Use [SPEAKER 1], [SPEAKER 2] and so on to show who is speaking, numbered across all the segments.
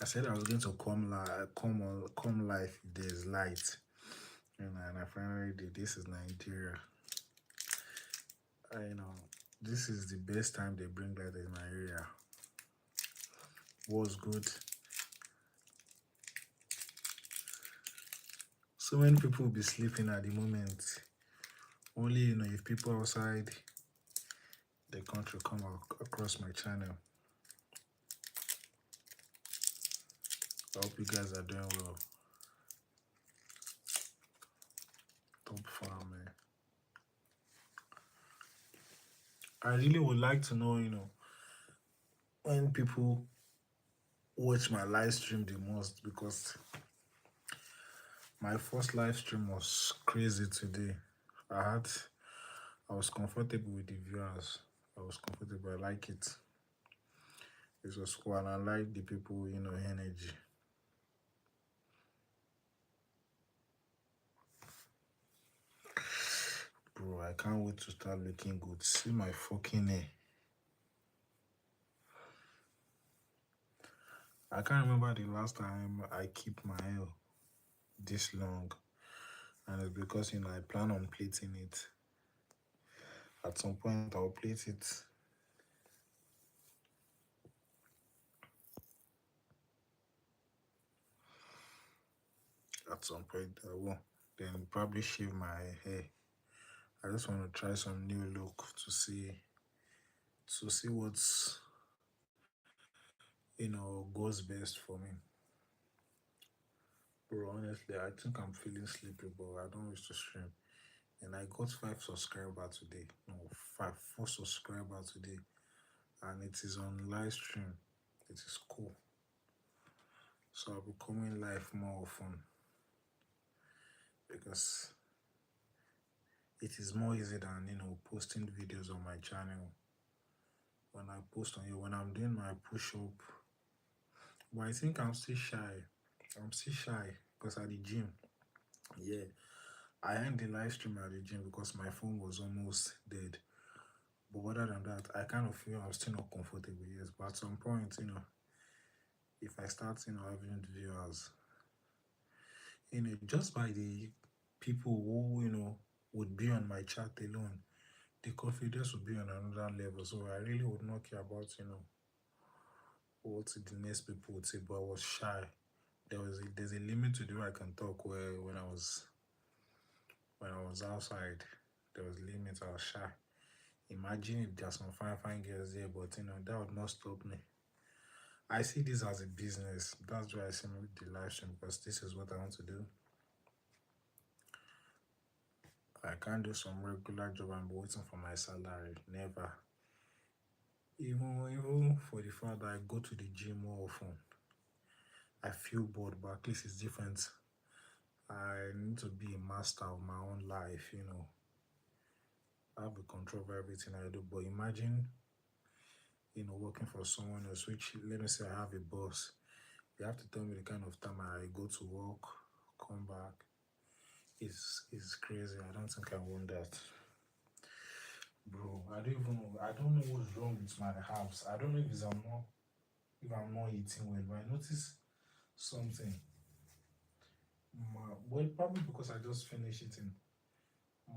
[SPEAKER 1] said I was going to come live if there's light. And I finally did. This is Nigeria. This is the best time they bring light in my area. Was good. So many people will be sleeping at the moment. Only if people outside the country come across my channel. I hope you guys are doing well. Top farm, man. I really would like to know, when people watch my live stream the most, because my first live stream was crazy today. I was comfortable with the viewers. I was comfortable. I like it. It was cool, and I like the people, energy. Bro, I can't wait to start looking good. See my fucking hair. I can't remember the last time I keep my hair this long. And it's because, I plan on plating it. At some point, I'll plate it. At some point, I will. Then probably shave my hair. I just want to try some new look to see what's goes best for me. Bro, honestly, I think I'm feeling sleepy, but I don't wish to stream. And I got 5 subscribers today. No, 4 subscribers today. And it is on live stream. It is cool. So I'll be coming live more often, because it is more easy than posting videos on my channel. When I post on here, when I'm doing my push-up, but I think I'm still shy. Because at the gym, yeah, I ended the live stream at the gym because my phone was almost dead. But other than that, I kind of feel I'm still not comfortable, yes. But at some point, if I start, having viewers, just by the people who, would be on my chat alone, the confidence would be on another level. So I really would not care about, what the next people would say. But I was shy. There's a limit to the way I can talk. Where when I was outside, there was limits. I was shy. Imagine if there's some fine girls there, but that would not stop me. I see this as a business. That's why I see the live stream, because this is what I want to do. I can't do some regular job and be waiting for my salary. Never. Even for the fact that I go to the gym more often, I feel bored, but at least it's different. I need to be a master of my own life, I have the control over everything I do. But imagine, working for someone else, which, let me say I have a boss. You have to tell me the kind of time I go to work, come back. It's crazy. I don't think I want that. Bro, I don't know what's wrong with my herbs. I don't know if I'm not eating well, but I noticed something. Well, probably because I just finished eating.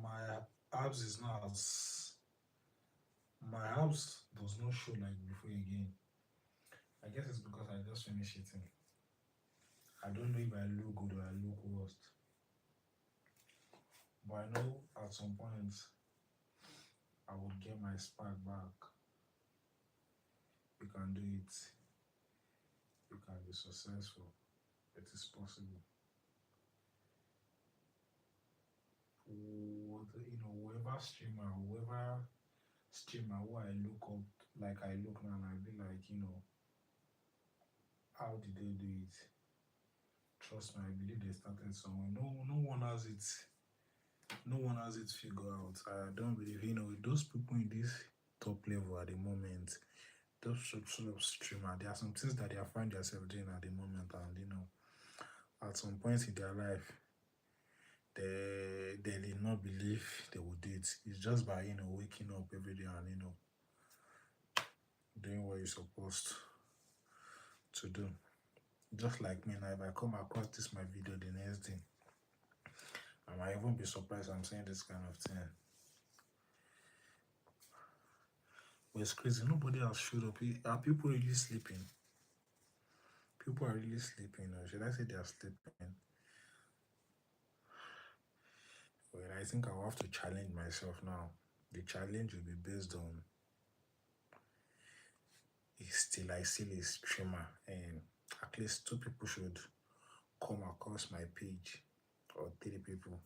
[SPEAKER 1] My abs is not as my abs does not show like before again. I guess it's because I just finished eating. I don't know if I look good or I look worse. But I know at some point I will get my spark back. You can do it. You can be successful. It is possible. Whoever streamer who I look up like I look now, and I'll be like, how did they do it? Trust me, I believe they started somewhere. No one has it. No one has it figured out. I don't believe, those people in this top level at the moment, those sort of streamer, there are some things that they are finding themselves doing at the moment, and at some point in their life, they did not believe they would do it. It's just by waking up every day and doing what you're supposed to do. Just like me now, if I come across this my video the next day, I might even be surprised I'm saying this kind of thing. But it's crazy. Nobody else showed up. Are people really sleeping? People are really sleeping, or should I say they are sleeping? Well, I think I'll have to challenge myself now. The challenge will be based on is still I still a streamer, and at least 2 people should come across my page, or 3 people.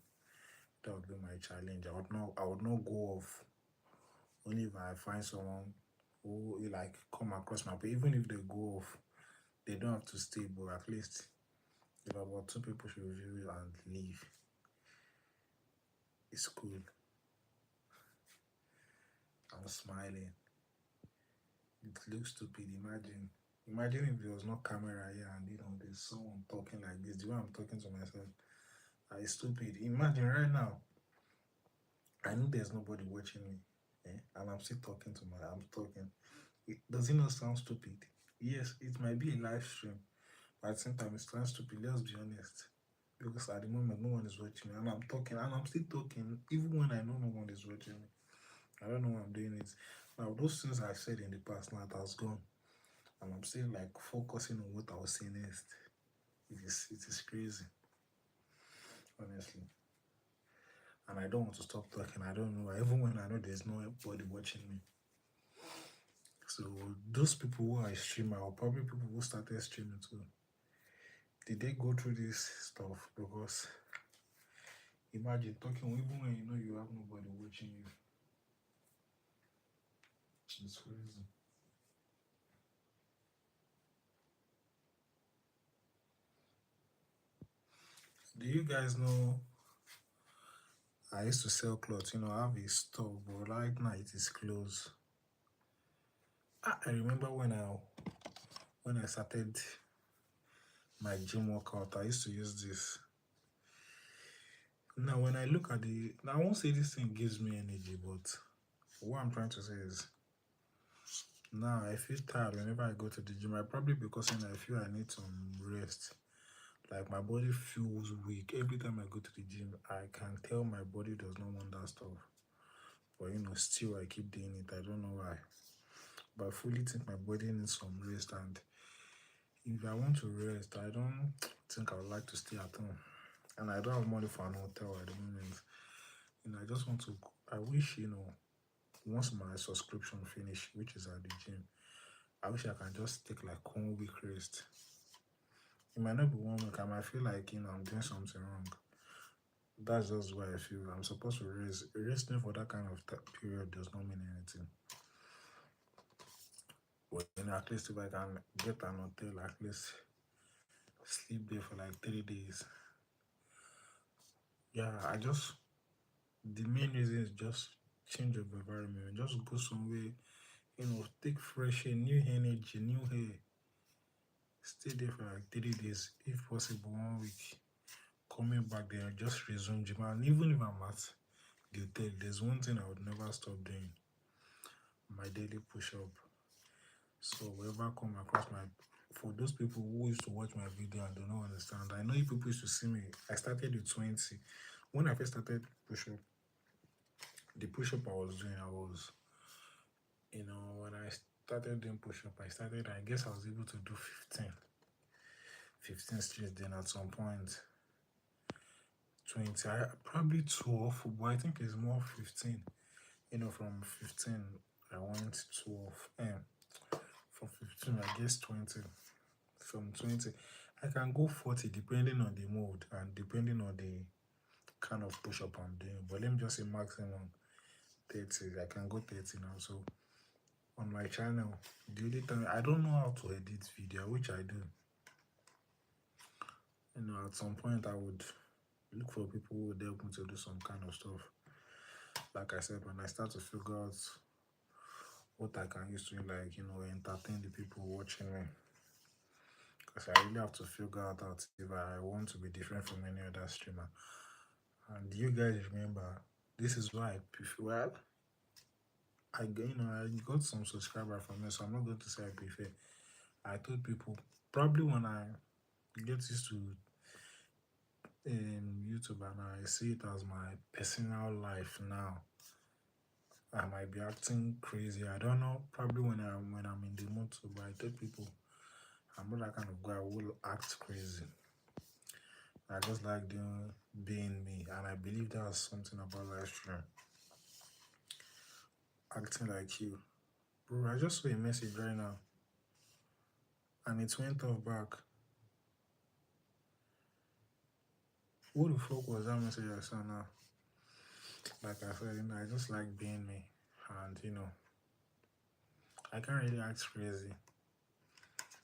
[SPEAKER 1] That would be my challenge. I would not go off only if I find someone who like come across my page. Even if they go off, they don't have to stay, but at least if about 2 people should view and leave, it's cool. I'm smiling. It looks stupid. Imagine if there was no camera here and there's someone talking like this. The way I'm talking to myself, it's stupid. Imagine right now, I know there's nobody watching me, and I'm still talking to I'm talking. Does it not sound stupid? Yes, it might be a live stream, but at the same time, it sounds stupid. Let's be honest. Because at the moment, no one is watching me, and I'm talking, and I'm still talking, even when I know no one is watching me. I don't know why I'm doing it. Now, those things I said in the past, now it has gone, and I'm still like focusing on what I was saying next. It is crazy, honestly. And I don't want to stop talking. I don't know, even when I know there's nobody watching me. So those people who are streaming, or probably people who started streaming too, did they go through this stuff? Because imagine talking even when you know you have nobody watching you. It's crazy. Do you guys know I used to sell clothes? I have a store, but right now it is closed. I remember when I started my gym workout, I used to use this. Now when I look at I won't say this thing gives me energy, but what I'm trying to say is now I feel tired whenever I go to the gym. I probably because I feel I need some rest. Like my body feels weak every time I go to the gym. I can tell my body does not want that stuff, but still I keep doing it. I don't know why, but I fully think my body needs some rest. And if I want to rest, I don't think I would like to stay at home, and I don't have money for an hotel at the moment. I just want to. I wish once my subscription finish, which is at the gym, I wish I can just take like 1 week rest. It might not be 1 week. I might feel like I'm doing something wrong. That's just why I feel I'm supposed to rest. Resting for that kind of period does not mean anything. But at least if I can get an hotel, at least sleep there for like 3 days. Yeah, the main reason is just change of environment. Just go somewhere, take fresh air, new energy, new hair. Stay there for like 3 days, if possible 1 week. Coming back there, just resume gym. And even if I'm at the hotel, there's one thing I would never stop doing: my daily push-up. So whoever come across for those people who used to watch my video and do not understand, I know you people used to see me. I started with 20. When I first started push-up, the push-up I was doing, when I started doing push-up, I guess I was able to do 15 straight. Then at some point, 20, probably 12, but I think it's more 15. From 15, I went 12. From 15, I guess 20. From 20, I can go 40 depending on the mode and depending on the kind of push-up I'm doing. But let me just say maximum 30. I can go 30 now. So on my channel, the only time I don't know how to edit video, which I do. At some point I would look for people who would help me to do some kind of stuff. Like I said, when I start to figure out what I can use to entertain the people watching me, because I really have to figure out if I want to be different from any other streamer. And you guys remember, this is why I prefer. I got some subscribers from me, so I'm not going to say I prefer. I told people probably when get used to YouTube, and I see it as my personal life now. I might be acting crazy. I don't know. Probably when I'm in the mood to, but I tell people I'm not that kind of guy who will act crazy. I just like doing being me, and I believe that's something about life stream. Acting like you, bro. I just saw a message right now, and it went off back. Who the fuck was that message I saw now? Like I said, I just like being me, and I can't really act crazy.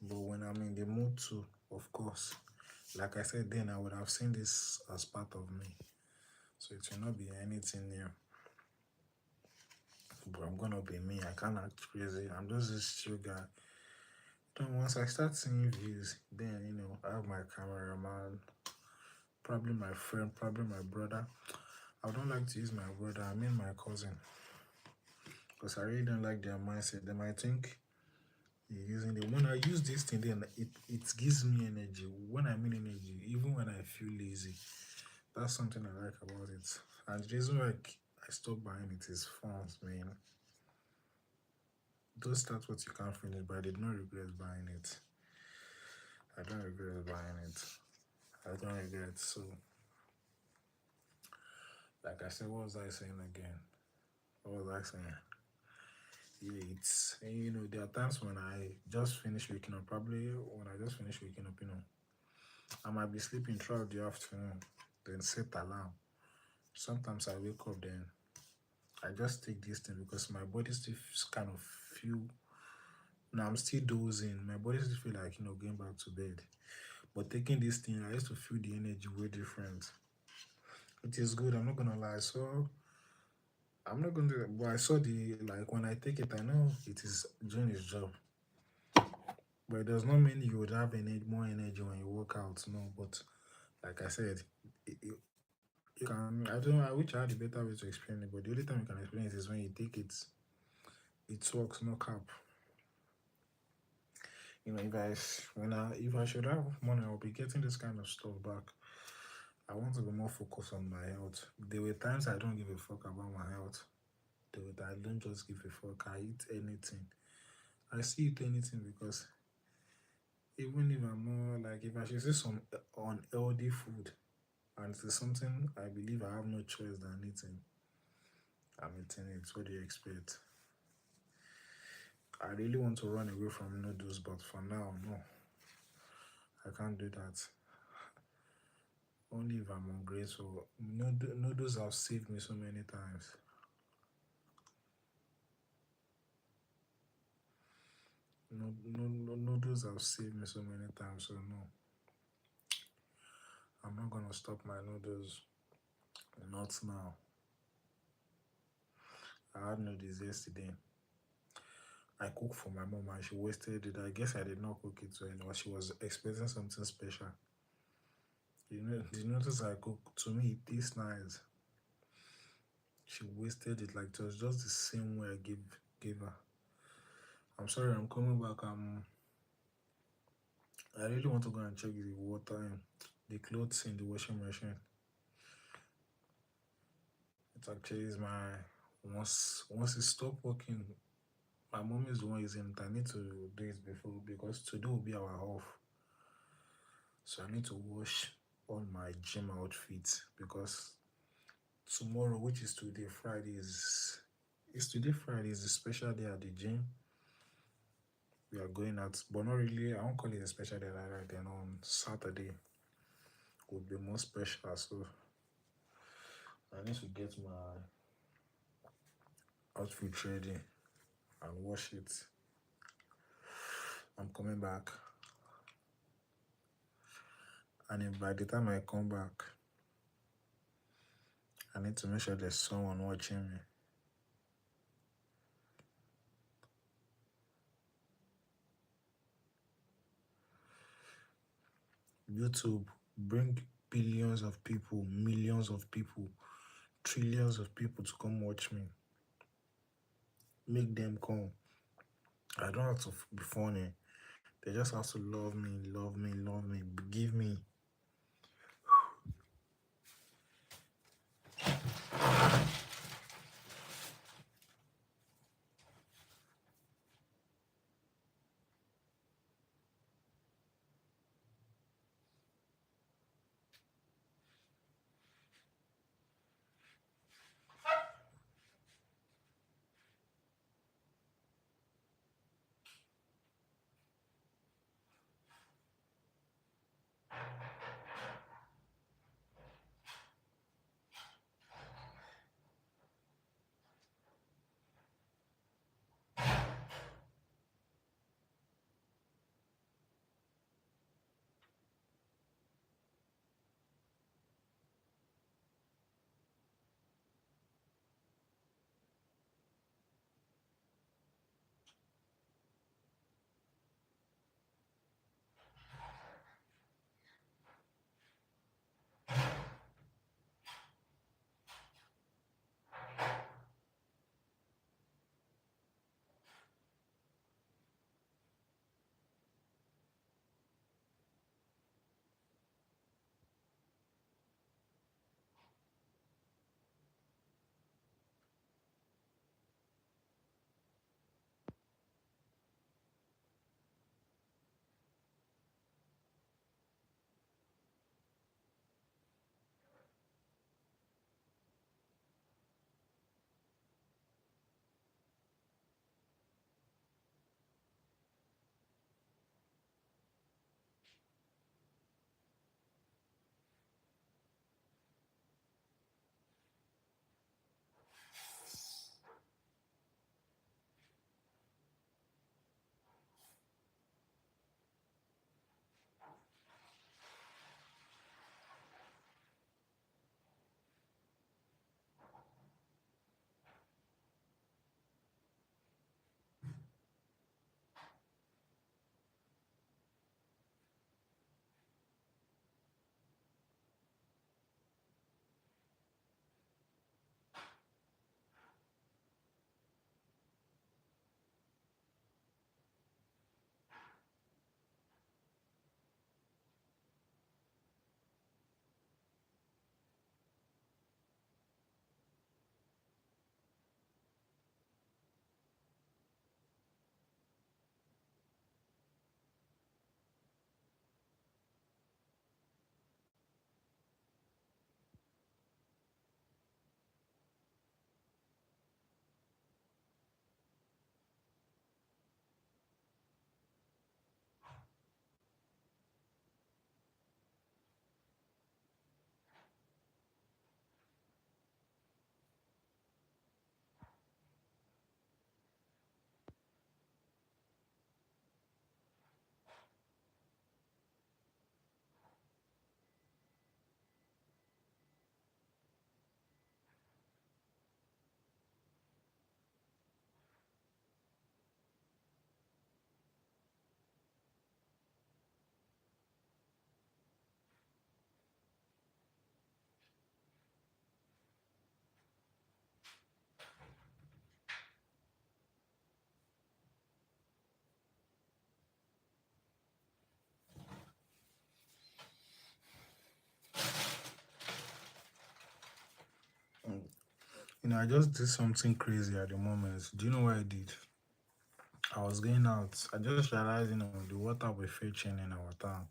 [SPEAKER 1] But when I'm in the mood to, of course, like I said, then I would have seen this as part of me. So it will not be anything new. But I'm gonna be me. I can't act crazy. I'm just this chill guy. Then once I start seeing views, then I have my cameraman, probably my friend, probably my brother. I don't like to use my brother, I mean my cousin. Because I really don't like their mindset. They might think you're using it. When I use this thing, then it gives me energy. When I mean energy, even when I feel lazy. That's something I like about it. And the reason why I stopped buying it is phones, man. Those that's what you can't finish, but I did not regret buying it. I don't regret buying it. I don't regret. So, like I said, what was I saying again? What was I saying? Yeah, there are times when I just finish waking up. Probably when I just finish waking up, I might be sleeping throughout the afternoon, then set alarm. Sometimes I wake up, then I just take this thing because my body still kind of feel. Now I'm still dozing. My body still feel like going back to bed. But taking this thing, I used to feel the energy way different. It is good. I'm not gonna lie. So I'm not gonna. But I saw the like when I take it, I know it is doing its job. But it does not mean you would have more energy when you work out. No, but like I said, you can. I don't know. I wish I had a better way to explain it. But the only time you can explain it is when you take it. It works, no cap. If I should have money, I'll be getting this kind of stuff back. I want to be more focused on my health. There were times I don't give a fuck about my health. I don't just give a fuck. I eat anything. I still eat anything because even if I'm not like if I should say some unhealthy food and it is something I believe I have no choice than eating, I'm eating it. What do you expect? I really want to run away from noodles, but for now, no. I can't do that. Only if I'm ungrateful. Noodles have saved me so many times. Noodles have saved me so many times, so no. I'm not gonna stop my noodles. Not now. I had noodles yesterday. I cooked for my mom and she wasted it. I guess I did not cook it well, or she was expecting something special. The noodles I cooked, to me, it tastes nice. She wasted it like it was just the same way I gave her. I'm sorry, I'm coming back. I really want to go and check the water and the clothes in the washing machine. It actually is my once it stop working, my mom is the one using it. I need to do it before because today will be our off. So I need to wash all my gym outfits because tomorrow, which is today, Friday is the special day at the gym. We are going out, but not really. I won't call it a special day like that. Then on Saturday would be more special. So I need to get my outfit ready and wash it. I'm coming back, and then by the time I come back, I need to make sure there's someone watching me. YouTube bring billions of people, millions of people, trillions of people to come watch me. Make them come. I don't have to be funny. They just have to love me, love me, love me. Give forgive me. I just did something crazy at the moment. Do you know what I did? I was going out. I just realized, the water we're fetching in our tank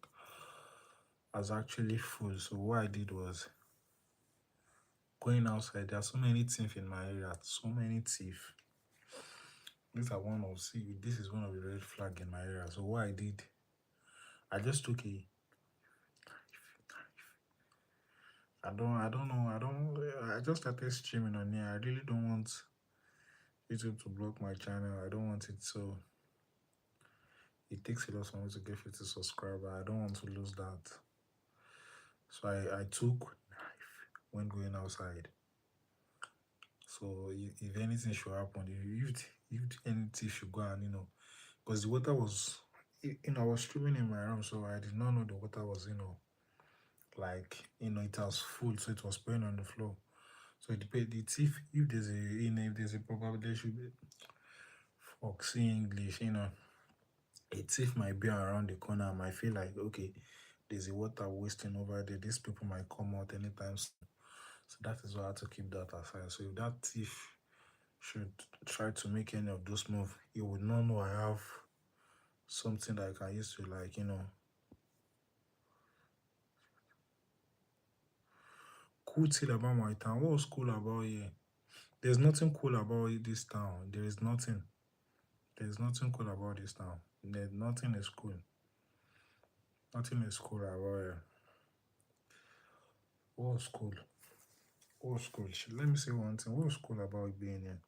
[SPEAKER 1] was actually full. So what I did was going outside. There are so many thieves in my area. So many thieves. These are one of see. This is one of the red flag in my area. So what I did, I just took a. I don't know. I just started streaming on here. I really don't want YouTube to block my channel. I don't want it, so it takes a lot for me to get 50 subscribers. I don't want to lose that. So I took knife when going outside. So if anything should happen, if anything should go on, because the water was, I was streaming in my room, so I did not know the water was, like, it was full, so it was spraying on the floor. So it depends. The thief, if there's if there's a probability, there should be, fuck, see English, a thief might be around the corner. I might feel like, okay, there's a water wasting over there. These people might come out anytime soon. So that is why I have to keep that aside. So if that thief should try to make any of those moves, he would not know I have something that I can use to, like, cool thing about my town. What was cool about here? There's nothing cool about this town. There is nothing. There's nothing cool about this town. Nothing is cool. Nothing is cool about here. What was cool? What was cool? Let me say one thing. What was cool about being here?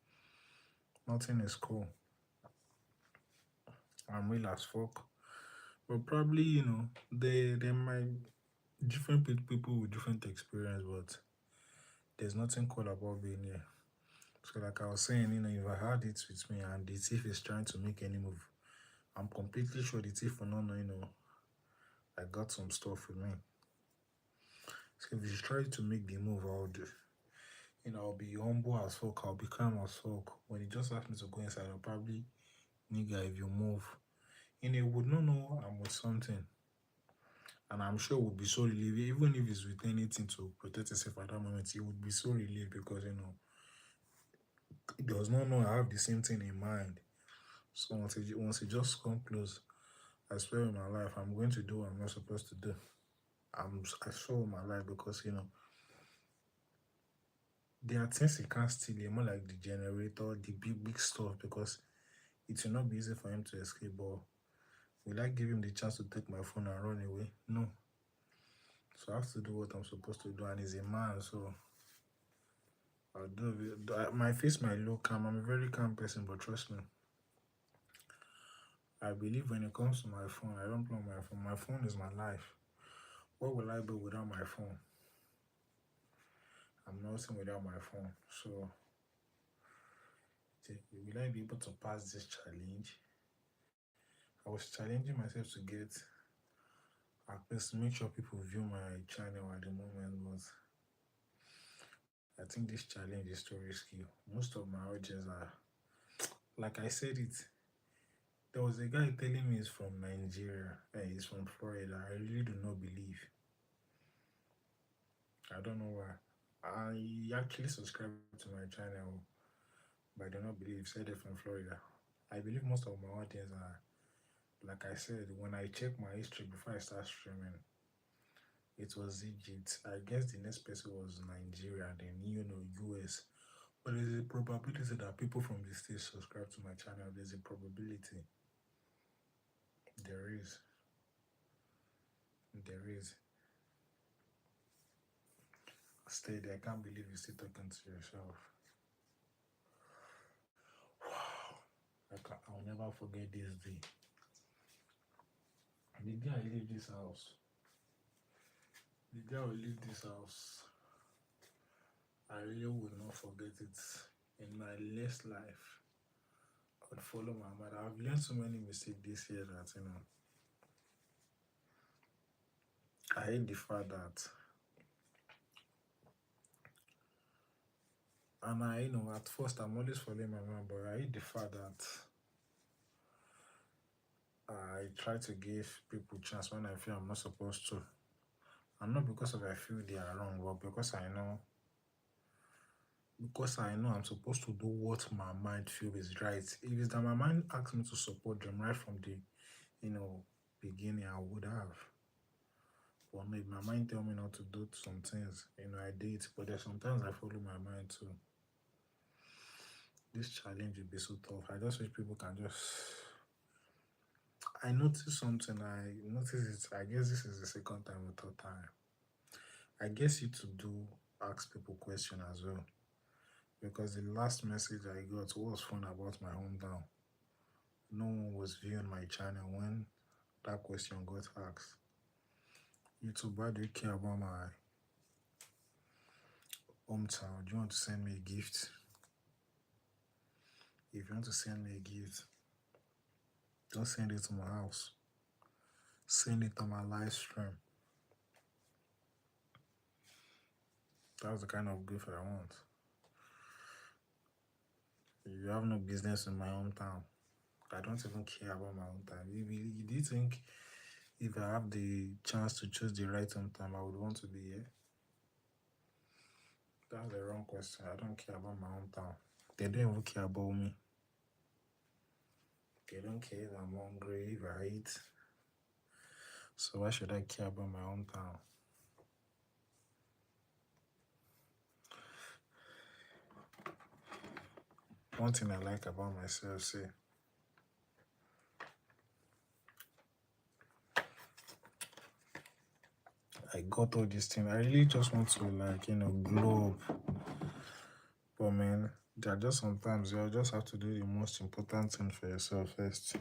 [SPEAKER 1] Nothing is cool. I'm real as fuck. But probably, they might different people with different experience, but there's nothing cool about being here. So like I was saying, if I had it with me and the thief is trying to make any move, I'm completely sure the thief will not know, I got some stuff with me. So if he's trying to make the move, I'll do. I'll be humble as fuck, I'll be calm as fuck. When he just asked me to go inside, I'll probably, nigga, if you move, he would not know I'm with something. And I'm sure would be so relieved, even if it's with anything to protect himself at that moment, he would be so relieved because, he does not know I have the same thing in mind. So once he just come close, I swear in my life, I'm going to do what I'm not supposed to do. I swear in my life because, there are things he can't steal, more like the generator, the big stuff, because it will not be easy for him to escape. But will I give him the chance to take my phone and run away? No. So I have to do what I'm supposed to do, and he's a man, so I'll do it. My face might look calm. I'm a very calm person, but trust me, I believe when it comes to my phone, I don't play on my phone. My phone is my life. What will I do without my phone? I'm nothing without my phone. So will I be able to pass this challenge? I was challenging myself to get at least make sure people view my channel at the moment, but I think this challenge is too risky. Most of my audience are, like I said it, there was a guy telling me he's from Nigeria, he's from Florida. I really do not believe. I don't know why. I actually subscribed to my channel, but I do not believe he said it from Florida. I believe most of my audience are, like I said, when I check my history before I start streaming, it was Egypt. I guess the next person was Nigeria, then US. But there's a probability that people from the States subscribe to my channel. There's a probability. There is. There is. Stay there. I can't believe you're still talking to yourself. Wow. I'll never forget this day. The day I leave this house. The day I will leave this house. I really will not forget it in my next life. I would follow my mother. I've learned so many mistakes this year that, I hate the fact that, and at first I'm always following my mom, but I hate the fact that I try to give people chance when I feel I'm not supposed to. And not because I feel they are wrong, but because I know I'm supposed to do what my mind feels is right. If it's that my mind asks me to support them right from the, beginning, I would have. But maybe my mind tell me not to do some things, I do it. But there's sometimes I follow my mind too. This challenge will be so tough. I just wish people can just. I noticed something. I noticed it. I guess this is the second time or third time. I guess you to do ask people questions as well. Because the last message I got was fun about my hometown. No one was viewing my channel when that question got asked. YouTube, why do you care about my hometown? Do you want to send me a gift? If you want to send me a gift, don't send it to my house. Send it to my live stream. That's the kind of gift I want. You have no business in my hometown. I don't even care about my hometown. Do you think If I have the chance to choose the right hometown, I would want to be here. That's the wrong question. I don't care about my hometown. They don't even care about me. They don't care if I'm hungry, if I eat. So why should I care about my hometown? One thing I like about myself, say, I got all this thing. I really just want to glow up. But man, there are just sometimes you just have to do the most important thing for yourself first.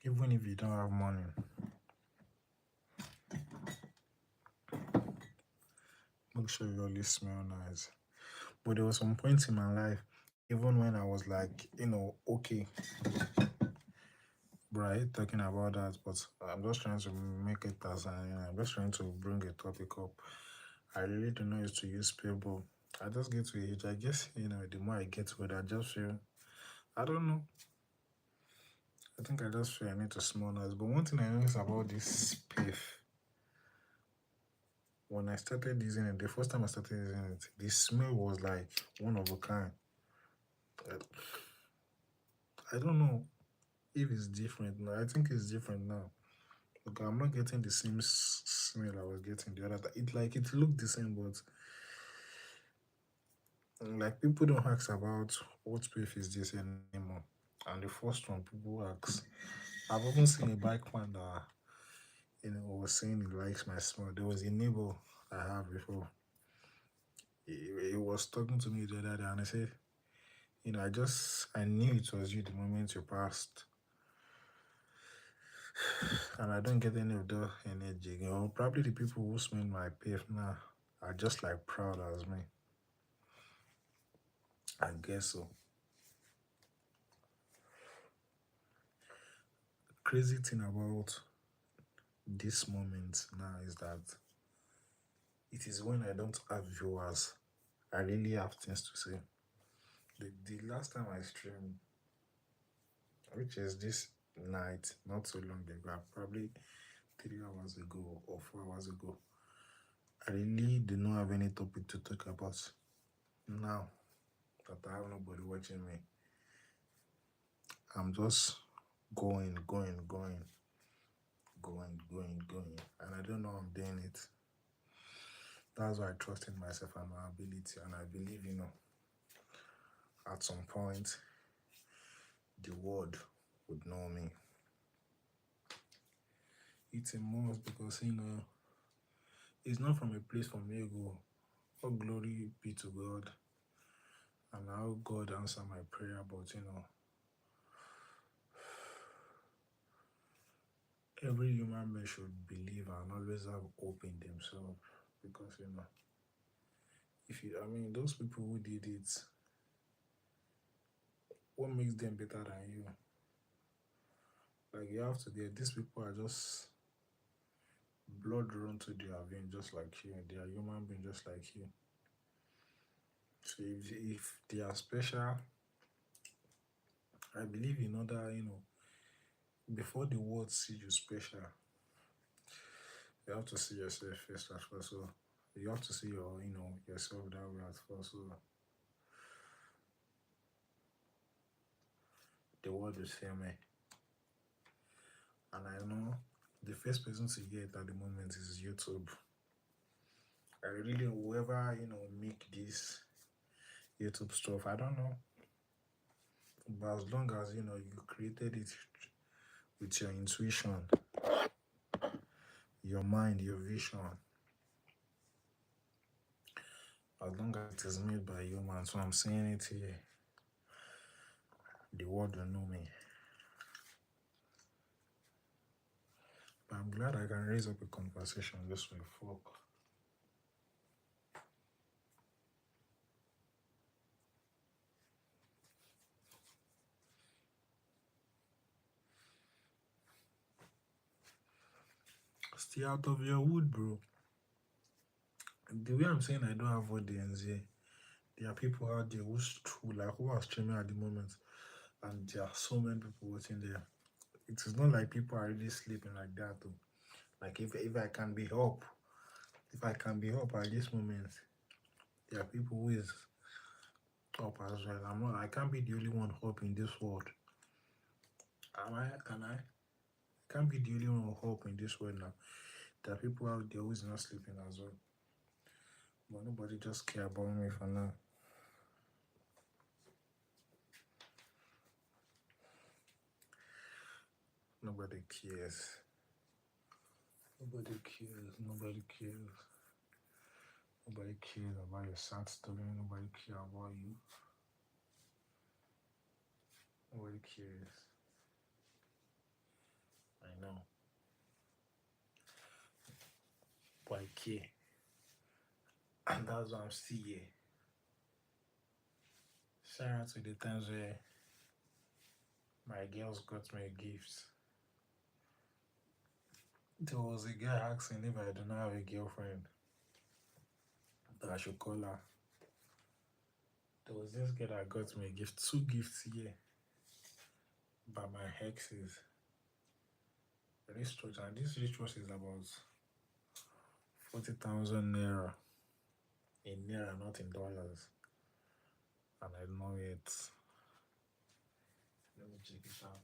[SPEAKER 1] Even if you don't have money. Make sure you always smell nice. But there was some point in my life, even when I was like, okay, bro, I hate talking about that, but I'm just trying to make it as I'm just trying to bring a topic up. I really don't know is to use people. I just get to age. I guess, the more I get older, I just feel, I don't know. I think I just feel I need to smell nice. But one thing I noticed about this spiff, when I started using it, the first time I started using it, the smell was like one of a kind. I don't know if it's different now. I think it's different now. Okay, I'm not getting the same smell I was getting the other time. It looked the same, but like people don't ask about what spiff is this anymore. And the first one people ask, I've even seen a bike man that was saying he likes my smell. There was a neighbor I have before. He was talking to me the other day and I said, I knew it was you the moment you passed. And I don't get any of that energy. Probably the people who smell my perf now are just like proud as me. I guess so. Crazy thing about this moment now is that it is when I don't have viewers, I really have things to say. The last time I streamed, which is this night, not so long ago, probably 3 hours ago or 4 hours ago, I really did not have any topic to talk about. Now that I have nobody watching me, I'm just going, and I don't know I'm doing it. That's why I trust in myself and my ability, and I believe, at some point, the world would know me. It's a must because, it's not from a place from where you go. All glory be to God, and how God answer my prayer, but, every human being should believe and always have hope in themselves because, those people who did it, what makes them better than you? Like, you have to get, these people are just blood run to their vein just like you. They are human beings just like you. So if they are special, I believe in order, before the world see you special, you have to see yourself first as well. So you have to see yourself that way at first. So the world will see me. And I know the first person to get it at the moment is YouTube. I really, whoever, make this YouTube stuff, I don't know. But as long as, you created it with your intuition, your mind, your vision, as long as it is made by humans, so I'm saying it here, the world will know me. But I'm glad I can raise up a conversation this way, fuck. Stay out of your wood, bro. The way I'm saying I don't have audience here, there are people out there who are streaming at the moment, and there are so many people watching there. It is not like people are really sleeping like that though. Like if I can be up, if I can be up at this moment, there are people who is up as well. I can't be the only one up in this world. Am I? Can I? Can't be the only one up in this world now. There are people out there who is not sleeping as well. But nobody just care about me for now. Nobody cares. Nobody cares. Nobody cares. Nobody cares about your sad story. Nobody cares about you. Nobody cares. I know. But I care. And that's why I'm still here. Shout out to the times where my girls got me a gift. There was a guy asking if I do not have a girlfriend, that I should call her. There was this girl that got me a gift, 2 gifts here by my exes. Wristwatch, and this wristwatch is about 40,000 naira. In naira, not in dollars. And I know it. Let me check it out.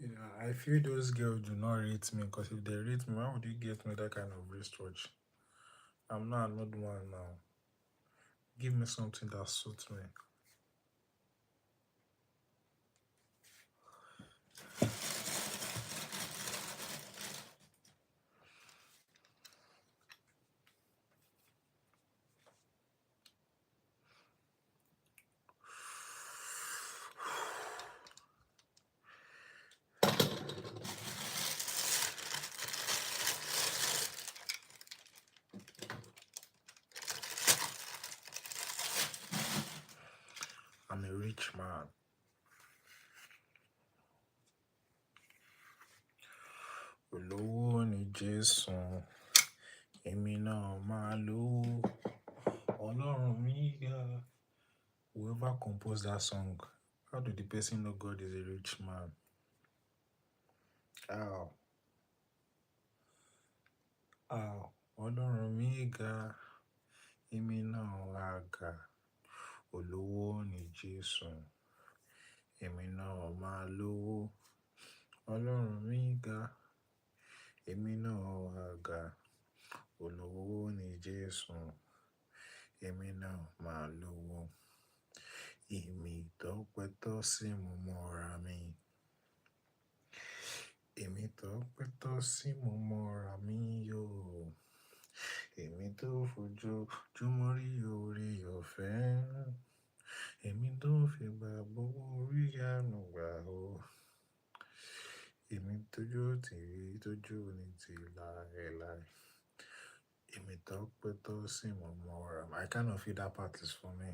[SPEAKER 1] Yeah, I feel those girls do not rate me, because if they rate me, why would you get me that kind of wristwatch? I'm not an old man now. Give me something that suits me. I'm a rich man. Olówó ni Jésù, èmi náà máa lówó, Ọlọ́run mi ga. Whoever composed that song, how do the person know God is a rich man? How? How? Ọlọ́run mi ga, èmi náà á ga. Olówó ni Jésù, èmi náà máa lówó, Ọlọ́run mi ga, èmi náà á ga. Olówó ni Jésù, èmi náà máa lówó. Èmi tọ́pẹ́ tọ́ sí mo mọ́ra mi. Èmi tọ́pẹ́ tọ́ sí mo mọ́ra mi yóò. Èmi tó fojoojúmọ́ rí oore ọ̀fẹ́. Èmi tó fi gbàgbọ́ orí àánú gbà o. Èmi tójú ní ti láéláé. Èmi tọ́pẹ́ tọ́ sí mo mọ́ra mi. I kind of feel that part is for me.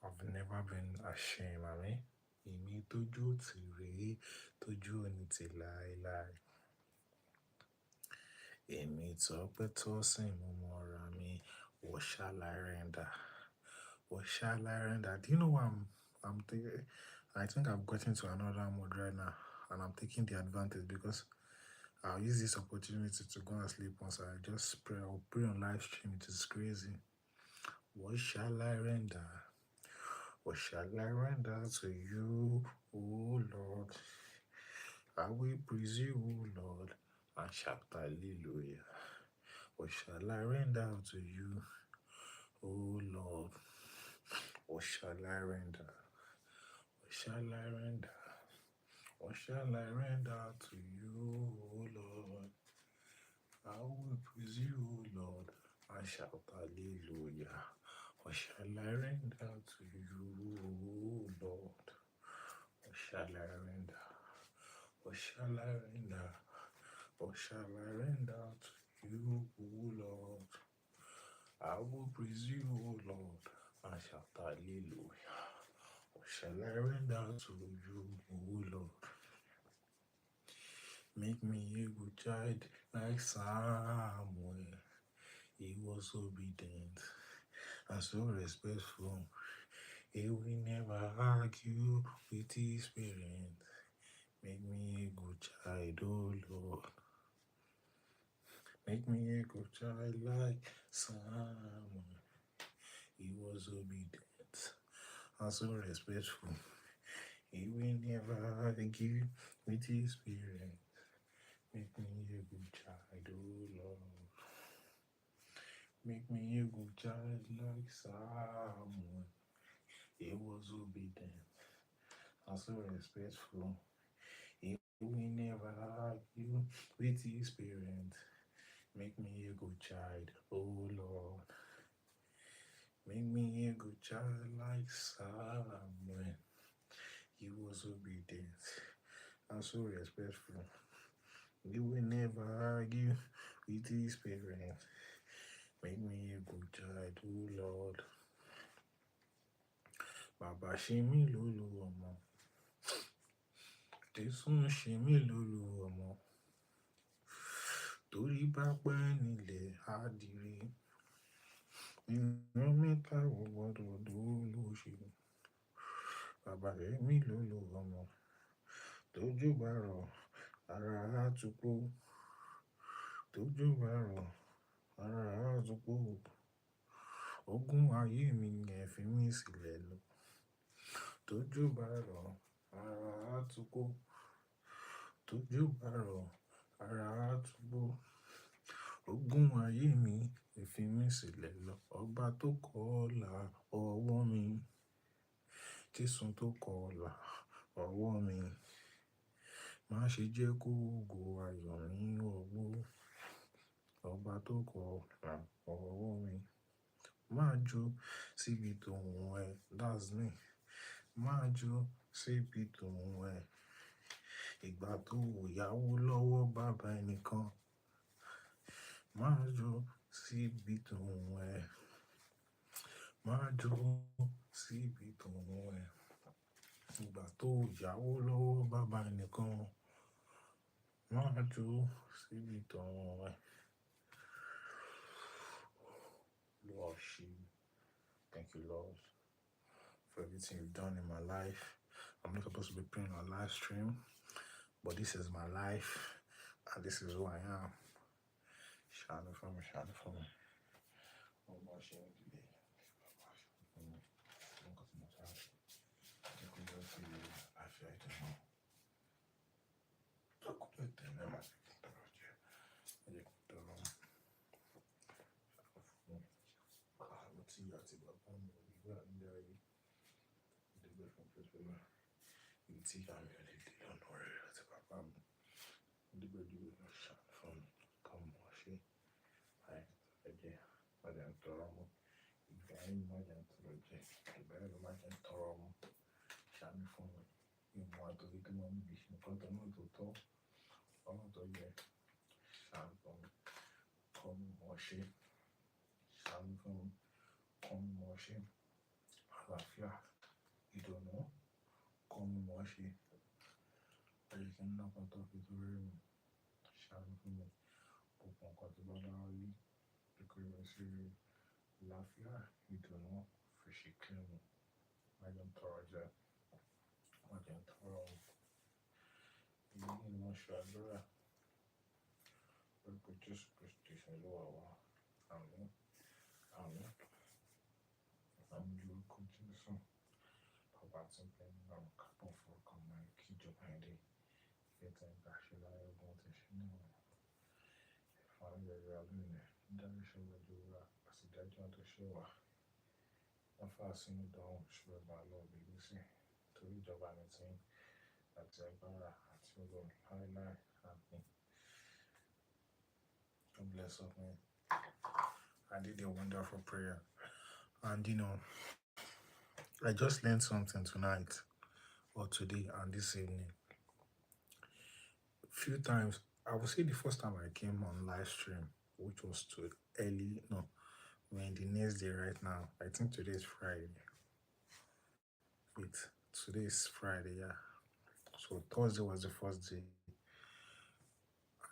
[SPEAKER 1] I've never been ashamed, mami. Èmi tójú ní ti láéláé. Èmi tọ́pẹ́ tọ́ sí mo mọ́ra mi. What shall I render? What shall I render? Do you know what I'm thinking? I think I've gotten to another mode right now, and I'm taking the advantage, because I'll use this opportunity to go and sleep once I just pray. I'll pray on live stream. It is crazy. What shall I render? What shall I render to you, oh Lord? I will praise you, oh Lord, and shout hallelujah. What shall I render to you, O Lord? What shall I render? What shall I render? What shall I render to you, O Lord? I will praise you, O Lord. I shout hallelujah. What shall I render to you, O Lord? What shall I render? What shall I render? What shall I render to you, O Lord? I will praise you, O Lord. I shout hallelujah. What shall I render to you, O Lord? Make me a good child like Samuel. He was obedient and so respectful. He will never argue with his parents. Make me a good child, oh Lord. Make me a good child like Samuel. He was obedient and so respectful. He will never argue with his parents. Make me a good child, oh Lord. Make me a good child like Samuel. He was obedient and so respectful. He will never argue with his parents. Make me a good child, oh Lord. Make me a good child like Samuel. He was obedient and so respectful. He will never argue with his parents. Make me a good child, oh Lord. Bàbá ṣe mí lólu ọmọ. Tẹ̀sùn ṣe mí lólu ọmọ. Torí bá pẹ́ nílẹ̀ á dire. Ìran mẹ́ta ò gbọ́dọ̀ dolóṣù. Bàbá rẹ̀ mí lólu ọmọ. Tójú bá rọ̀, ara á túpó. Tójú bá rọ̀, ara á túpó. Ogún ayé mi ẹ fi mí sílẹ̀ lọ. Tójú bá rọ̀, ara á túpó. Tójú bá rọ̀, ara á túpó. Ogún ayé mi ẹ fi mí sílẹ̀ lọ. Ọba tó kọ́ ọ̀la ọwọ́ mi. Jésù tó kọ́ ọ̀la ọwọ́ mi. Má ṣe jẹ́ kó ògo ayọ̀ ní ọwọ́. Ọba tó kọ́ ọ̀la ọwọ́ mi. Máa jó síbi tó wùn ẹ́, that's me. Máa jó síbi tó wùn ẹ́. Ìgbà tó yáwó lọ́wọ́ bàbá ẹnìkan. Máa jó síbi tó wùn ẹ́. Máa jó síbi tó wùn ẹ́. Ìgbà tó yáwó lọ́wọ́ bàbá ẹnìkan. Máa jó síbi tó wùn ẹ́. Lord, thank you, Lord, for everything you've done in my life. I'm not supposed to be praying on live stream, but this is my life, and this is who I am. Shine for me, shine for me. Oh, my shame today. Tí àmì ò lè dé lọ́nà rẹ̀ àti bàbá mi. Dígbòdìgbò ló ṣàn fún mi. Kọ́ mọ̀ ṣe. Ẹ̀jẹ̀ má jẹ́ ń tọrọ mọ́. Ìgbà yẹn má jẹ́ ń tọrọ jẹ. Ìgbà yẹn ló má jẹ́ ń tọrọ mọ́. Ṣàánú fún mi. Ìmọ̀ àtòrí tó máa ń bí nǹkan tó náà tó tọ́. Ọ̀nà tó yẹ. Ṣàánú fún mi. Kọ́ mọ̀ ṣe. Ṣàánú fún mi. Kọ́ mọ̀ ṣe. Àlàáfíà. Ìdùnnú. Kọ́ mọ̀ ṣe. Ayé kí n ná kan tó fi torí mi. Ṣàánú fún mi. Gbogbo nǹkan tí bá dára rí. Ìkórè sí àlàáfíà. Ìdùnnú. Fi ṣe kí mi. Má jẹ́ ń tọrọ jẹ. Má jẹ́ ń tọrọ. Ìyẹn ni mo ṣe àdúrà. Orúkọ Jésù Kristi ṣe Olúwa wa. Àmín. Àmín. Àmín lórúkọ Jésù. Bàbá tí ń bẹ nínú àwọn kápọ̀ forúkọ máa ń kí ìjọba ẹ̀dẹ́. Ìfẹ́ tí ń gbà ṣe láyé ogun ti ṣe náà. Ẹ̀fọn ayẹyẹ alóyè. dárí ṣòro ju wa àtìdájọ́ tó ṣe wà láfà sínú ìdánwò ṣùgbọ́n bá lọ bìbí sí torí ìjọba ní tí àti agbára àti ọgbọ̀n láéláé àmín. God bless us, man. I did a wonderful prayer. And I just learned something tonight or today and this evening. Few times, I would say the first time I came on live stream, which was too early. No, we're in the next day right now. I think today is Friday. Wait, today is Friday, yeah. So Thursday was the first day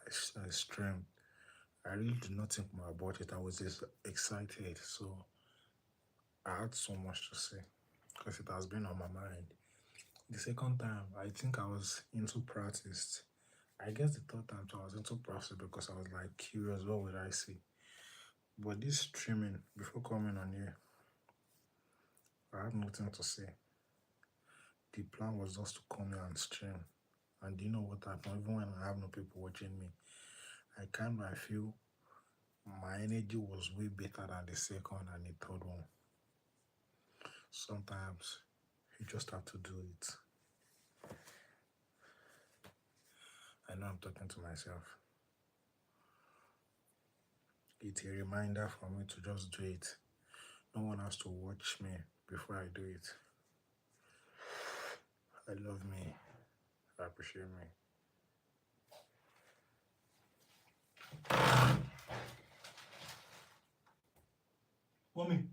[SPEAKER 1] I streamed. I really did not think more about it. I was just excited. So I had so much to say because it has been on my mind. The second time, I think I was into practice. I guess the third time I was into practice because I was like curious, what would I see? But this streaming, before coming on here, I had nothing to say. The plan was just to come here and stream. And you know what happened? Even when I have no people watching me, I feel my energy was way better than the second and the third one. Sometimes you just have to do it. I know I'm talking to myself. It's a reminder for me to just do it. No one has to watch me before I do it. I love me. I appreciate me. Mommy.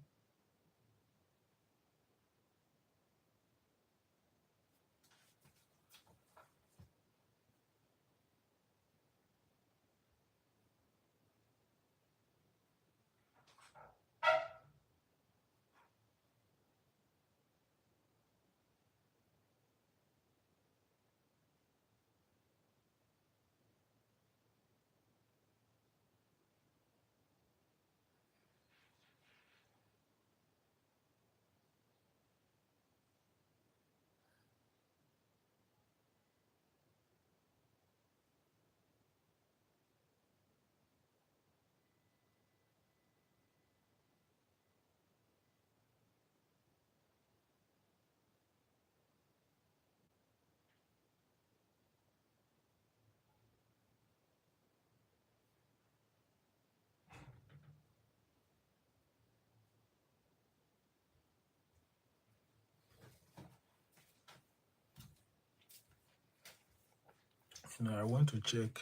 [SPEAKER 1] I went to check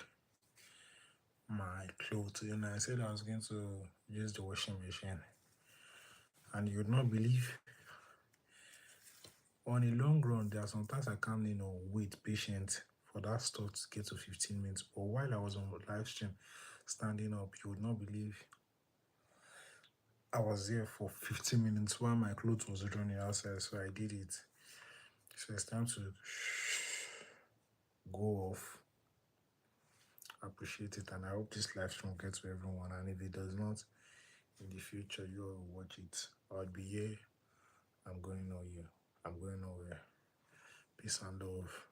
[SPEAKER 1] my clothes. I said I was going to use the washing machine. And you would not believe, on a long run, there are sometimes I can't, wait patient for that stuff to get to 15 minutes. But while I was on live stream, standing up, you would not believe I was there for 15 minutes while my clothes was running outside. So I did it. So it's time to go off. Appreciate it, and I hope this live stream gets to everyone. And if it does not, in the future, you will watch it. I'll be here. I'm going nowhere. I'm going nowhere. Peace and love.